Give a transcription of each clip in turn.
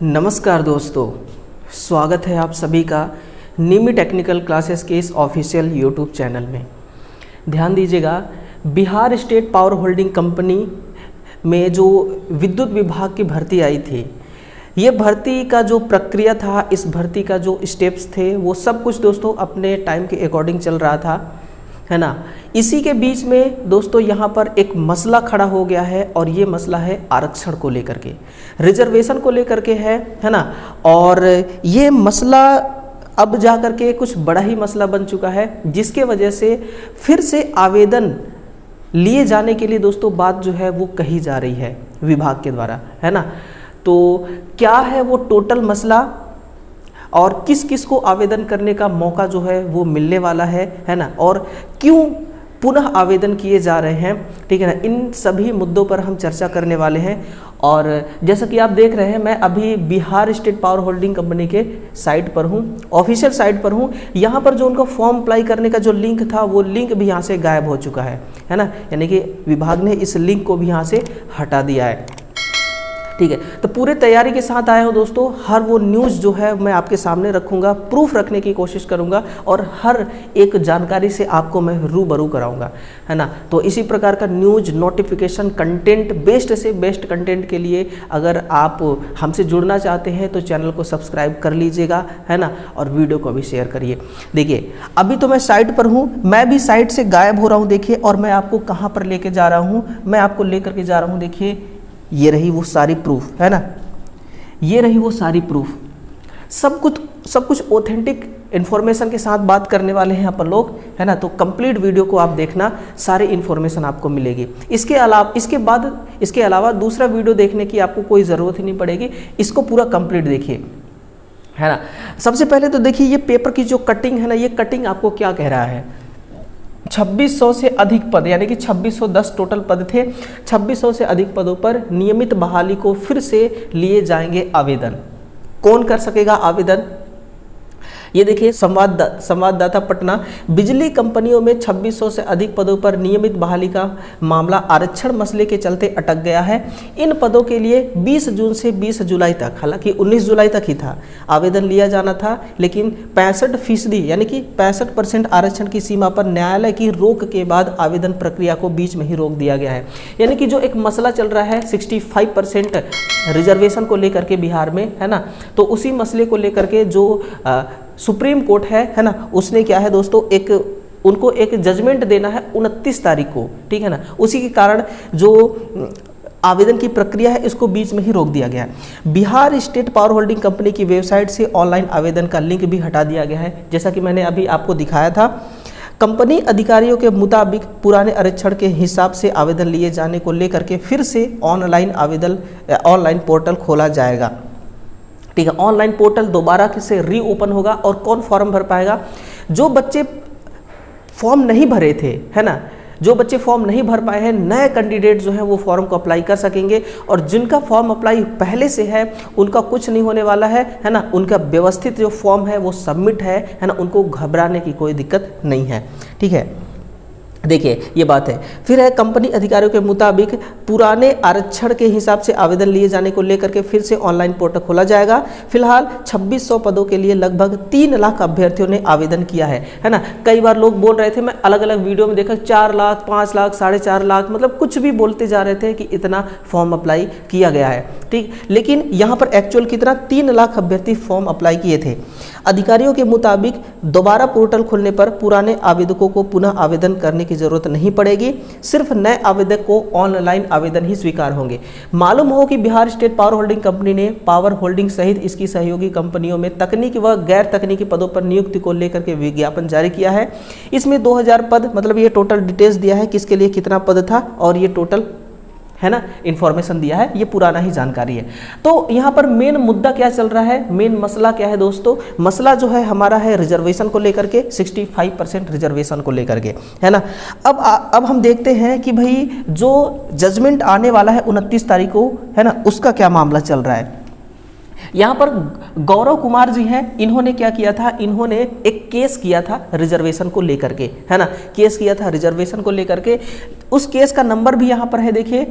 नमस्कार दोस्तों, स्वागत है आप सभी का निमी टेक्निकल क्लासेस के इस ऑफिशियल यूट्यूब चैनल में। ध्यान दीजिएगा, Bihar state power holding company में जो विद्युत विभाग की भर्ती आई थी, ये भर्ती का जो प्रक्रिया था, इस भर्ती का जो स्टेप्स थे, वो सब कुछ दोस्तों अपने टाइम के अकॉर्डिंग चल रहा था, है ना। इसी के बीच में दोस्तों यहाँ पर एक मसला खड़ा हो गया है और ये मसला है आरक्षण को लेकर के, रिजर्वेशन को लेकर के है ना। और ये मसला अब जा कर के कुछ बड़ा ही मसला बन चुका है, जिसके वजह से फिर से आवेदन लिए जाने के लिए दोस्तों बात जो है वो कही जा रही है विभाग के द्वारा, है ना। तो क्या है वो टोटल मसला और किस किस को आवेदन करने का मौका जो है वो मिलने वाला है ना, और क्यों पुनः आवेदन किए जा रहे हैं, ठीक है ना। इन सभी मुद्दों पर हम चर्चा करने वाले हैं। और जैसा कि आप देख रहे हैं, मैं अभी Bihar state power holding company के साइट पर हूँ, ऑफिशियल साइट पर हूँ। यहाँ पर जो उनका फॉर्म अप्लाई करने का जो लिंक था, वो लिंक भी यहाँ से गायब हो चुका है ना। यानी कि विभाग ने इस लिंक को भी यहाँ से हटा दिया है, ठीक है। तो पूरे तैयारी के साथ आया हूँ दोस्तों। हर वो न्यूज़ जो है मैं आपके सामने रखूँगा, प्रूफ रखने की कोशिश करूँगा और हर एक जानकारी से आपको मैं रूबरू कराऊँगा, है ना। तो इसी प्रकार का न्यूज़, नोटिफिकेशन, कंटेंट, बेस्ट से बेस्ट कंटेंट के लिए अगर आप हमसे जुड़ना चाहते हैं तो चैनल को सब्सक्राइब कर लीजिएगा, है ना, और वीडियो को भी शेयर करिए। देखिए, अभी तो मैं साइट पर हूँ, मैं भी साइट से गायब हो रहा हूँ, देखिए। और मैं आपको कहाँ पर लेके जा रहा हूँ, मैं आपको लेकर के जा रहा हूँ, देखिए, ये रही वो सारी प्रूफ, है ना, ये रही वो सारी प्रूफ। सब कुछ ऑथेंटिक इन्फॉर्मेशन के साथ बात करने वाले हैं अपन लोग, है ना। तो कंप्लीट वीडियो को आप देखना, सारी इन्फॉर्मेशन आपको मिलेगी। इसके अलावा दूसरा वीडियो देखने की आपको कोई ज़रूरत ही नहीं पड़ेगी, इसको पूरा कंप्लीट देखिए, है ना। सबसे पहले तो देखिए, ये पेपर की जो कटिंग है ना, ये कटिंग आपको क्या कह रहा है। 2600 से अधिक पद, यानी कि 2610 टोटल पद थे। 2600 से अधिक पदों पर नियमित बहाली को फिर से लिए जाएंगे आवेदन। कौन कर सकेगा आवेदन? ये देखिए, संवाददाता पटना, बिजली कंपनियों में 2600 से अधिक पदों पर नियमित बहाली का मामला आरक्षण मसले के चलते अटक गया है। इन पदों के लिए 20 जून से 20 जुलाई तक, हालांकि 19 जुलाई तक ही था, आवेदन लिया जाना था, लेकिन 65% यानी कि 65% आरक्षण की सीमा पर न्यायालय की रोक के बाद आवेदन प्रक्रिया को बीच में ही रोक दिया गया है। यानी कि जो एक मसला चल रहा है 65% रिजर्वेशन को लेकर के बिहार में, है ना, तो उसी मसले को लेकर के जो सुप्रीम कोर्ट है ना, उसने क्या है दोस्तों, उनको एक जजमेंट देना है 29 तारीख को, ठीक है ना। उसी के कारण जो आवेदन की प्रक्रिया है इसको बीच में ही रोक दिया गया है। Bihar state power holding company की वेबसाइट से ऑनलाइन आवेदन का लिंक भी हटा दिया गया है, जैसा कि मैंने अभी आपको दिखाया था। कंपनी अधिकारियों के मुताबिक पुराने आरक्षण के हिसाब से आवेदन लिए जाने को लेकर के फिर से ऑनलाइन पोर्टल खोला जाएगा, ठीक है। ऑनलाइन पोर्टल दोबारा से रीओपन होगा। और कौन फॉर्म भर पाएगा? जो बच्चे फॉर्म नहीं भरे थे, है ना, जो बच्चे फॉर्म नहीं भर पाए हैं, नए कैंडिडेट जो है वो फॉर्म को अप्लाई कर सकेंगे। और जिनका फॉर्म अप्लाई पहले से है, उनका कुछ नहीं होने वाला है ना। उनका व्यवस्थित जो फॉर्म है वो सबमिट है ना, उनको घबराने की कोई दिक्कत नहीं है, ठीक है। देखिए, ये बात है। फिर है, कंपनी अधिकारियों के मुताबिक पुराने आरक्षण के हिसाब से आवेदन लिए जाने को लेकर के फिर से ऑनलाइन पोर्टल खोला जाएगा। फिलहाल 2600 पदों के लिए लगभग 3 लाख अभ्यर्थियों ने आवेदन किया है ना। कई बार लोग बोल रहे थे, मैं अलग अलग वीडियो में देखा 4 लाख, 5 लाख, 4.5 लाख, मतलब कुछ भी बोलते जा रहे थे कि इतना फॉर्म अप्लाई किया गया है, ठीक। लेकिन यहाँ पर एक्चुअल कितना, 3 लाख अभ्यर्थी फॉर्म अप्लाई किए थे। अधिकारियों के मुताबिक दोबारा पोर्टल खुलने पर पुराने आवेदकों को पुनः आवेदन करने की जरूरत नहीं पड़ेगी, सिर्फ नए आवेदक को ऑनलाइन आवेदन ही स्वीकार होंगे। मालूम हो कि Bihar state power holding company ने पावर होल्डिंग सहित इसकी सहयोगी कंपनियों में तकनीकी व गैर तकनीकी पदों पर नियुक्ति को लेकर के विज्ञापन जारी किया है। इसमें 2000 पद, मतलब ये टोटल डिटेल्स दिया है किसके लिए कितना पद था, और ये टोटल, है ना, इंफॉर्मेशन दिया है, ये पुराना ही जानकारी है। तो यहाँ पर मेन मुद्दा क्या चल रहा है, मेन मसला क्या है दोस्तों? मसला जो है हमारा है रिजर्वेशन को लेकर के, 65% रिजर्वेशन को लेकर के, है ना। अब हम देखते हैं कि भाई जो जजमेंट आने वाला है 29 तारीख को, है ना, उसका क्या मामला चल रहा है। यहाँ पर गौरव कुमार जी हैं, इन्होंने क्या किया था, इन्होंने एक केस किया था रिजर्वेशन को लेकर के, है ना, केस किया था रिजर्वेशन को लेकर के। उस केस का नंबर भी यहाँ पर है, देखिए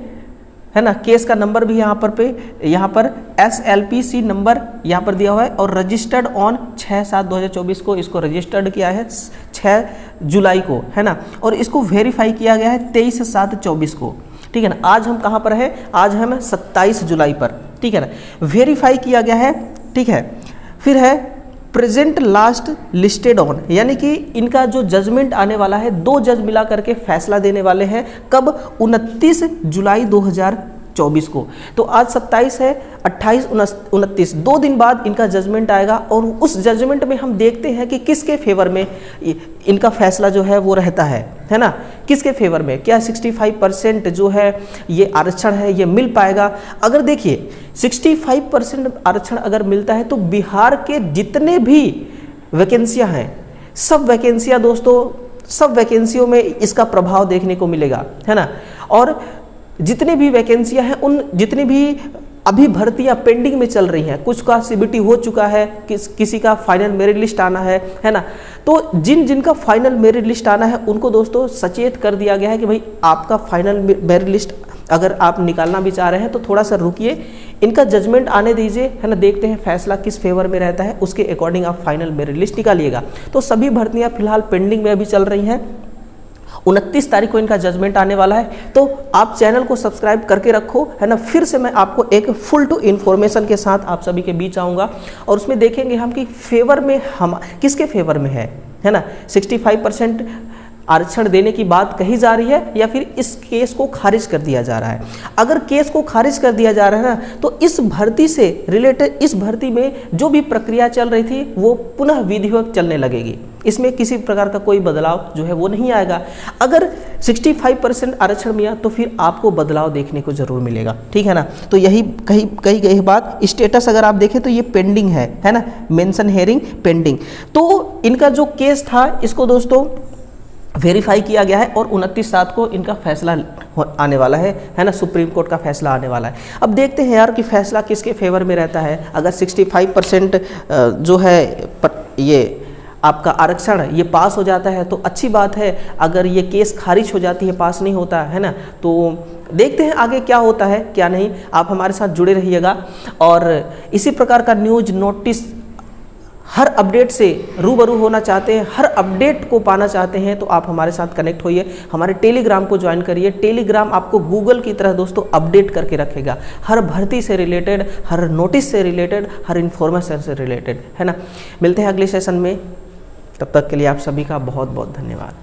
है ना, केस का नंबर भी यहाँ पर SLPC नंबर यहाँ पर दिया हुआ है और रजिस्टर्ड ऑन 6/7/2024 को इसको रजिस्टर्ड किया है 6 जुलाई को, है ना, और इसको वेरीफाई किया गया है 23/7/24 को, ठीक है ना। आज हम कहाँ पर है, आज हम 27 जुलाई पर, ठीक है ना, वेरीफाई किया गया है, ठीक है। फिर है प्रेजेंट लास्ट लिस्टेड ऑन, यानी कि इनका जो जजमेंट आने वाला है 2 जज मिला करके फैसला देने वाले हैं, कब, 29 जुलाई 2024 को। तो आज 27 है, 28, 29 2 दिन बाद इनका जजमेंट आएगा और उस जजमेंट में हम देखते हैं कि किसके फेवर में इनका फैसला जो है वो रहता है ना, किसके फेवर में, क्या 65% जो है ये आरक्षण है ये मिल पाएगा। अगर देखिए 65% आरक्षण अगर मिलता है तो बिहार के जितने भी वैकेंसियां हैं, सब वैकेंसियां दोस्तों, सब वैकेंसियों में इसका प्रभाव देखने को मिलेगा, है ना। और जितनी भी वैकेंसियां हैं, उन जितनी भी अभी भर्तियां पेंडिंग में चल रही हैं, कुछ का सीबीटी हो चुका है, किसी का फाइनल मेरिट लिस्ट आना है ना, तो जिनका फाइनल मेरिट लिस्ट आना है उनको दोस्तों सचेत कर दिया गया है कि भाई आपका फाइनल मेरिट लिस्ट अगर आप निकालना भी चाह रहे हैं तो थोड़ा सा रुकिए, इनका जजमेंट आने दीजिए, है ना, देखते हैं फैसला किस फेवर में रहता है, उसके अकॉर्डिंग आप फाइनल मेरिट लिस्ट निकालिएगा। तो सभी भर्तियां फिलहाल पेंडिंग में अभी चल रही हैं, 29 तारीख को इनका जजमेंट आने वाला है। तो आप चैनल को सब्सक्राइब करके रखो, है ना। फिर से मैं आपको एक फुल टू इन्फॉर्मेशन के साथ आप सभी के बीच आऊँगा और उसमें देखेंगे हम कि फेवर में हम किसके फेवर में है ना, 65% आरक्षण देने की बात कही जा रही है या फिर इस केस को खारिज कर दिया जा रहा है। अगर केस को खारिज कर दिया जा रहा है ना, तो इस भर्ती से रिलेटेड, इस भर्ती में जो भी प्रक्रिया चल रही थी वो पुनः विधिवत चलने लगेगी, इसमें किसी प्रकार का कोई बदलाव जो है वो नहीं आएगा। अगर 65% आरक्षण मिला तो फिर आपको बदलाव देखने को जरूर मिलेगा, ठीक है ना। तो यही कही गई बात। स्टेटस अगर आप देखें तो ये पेंडिंग है ना, मेंशन हेयरिंग पेंडिंग। तो इनका जो केस था इसको दोस्तों वेरीफाई किया गया है और 29/7 को इनका फैसला आने वाला है ना, सुप्रीम कोर्ट का फैसला आने वाला है। अब देखते हैं यार कि फैसला किसके फेवर में रहता है। अगर 65% जो है ये आपका आरक्षण ये पास हो जाता है तो अच्छी बात है, अगर ये केस खारिज हो जाती है, पास नहीं होता है ना, तो देखते हैं आगे क्या होता है क्या नहीं। आप हमारे साथ जुड़े रहिएगा और इसी प्रकार का न्यूज नोटिस हर अपडेट से रूबरू होना चाहते हैं, हर अपडेट को पाना चाहते हैं तो आप हमारे साथ कनेक्ट होइए, हमारे टेलीग्राम को ज्वाइन करिए। टेलीग्राम आपको गूगल की तरह दोस्तों अपडेट करके रखेगा, हर भर्ती से रिलेटेड, हर नोटिस से रिलेटेड, हर इन्फॉर्मेशन से रिलेटेड, है ना। मिलते हैं अगले सेशन में, तब तक के लिए आप सभी का बहुत बहुत धन्यवाद।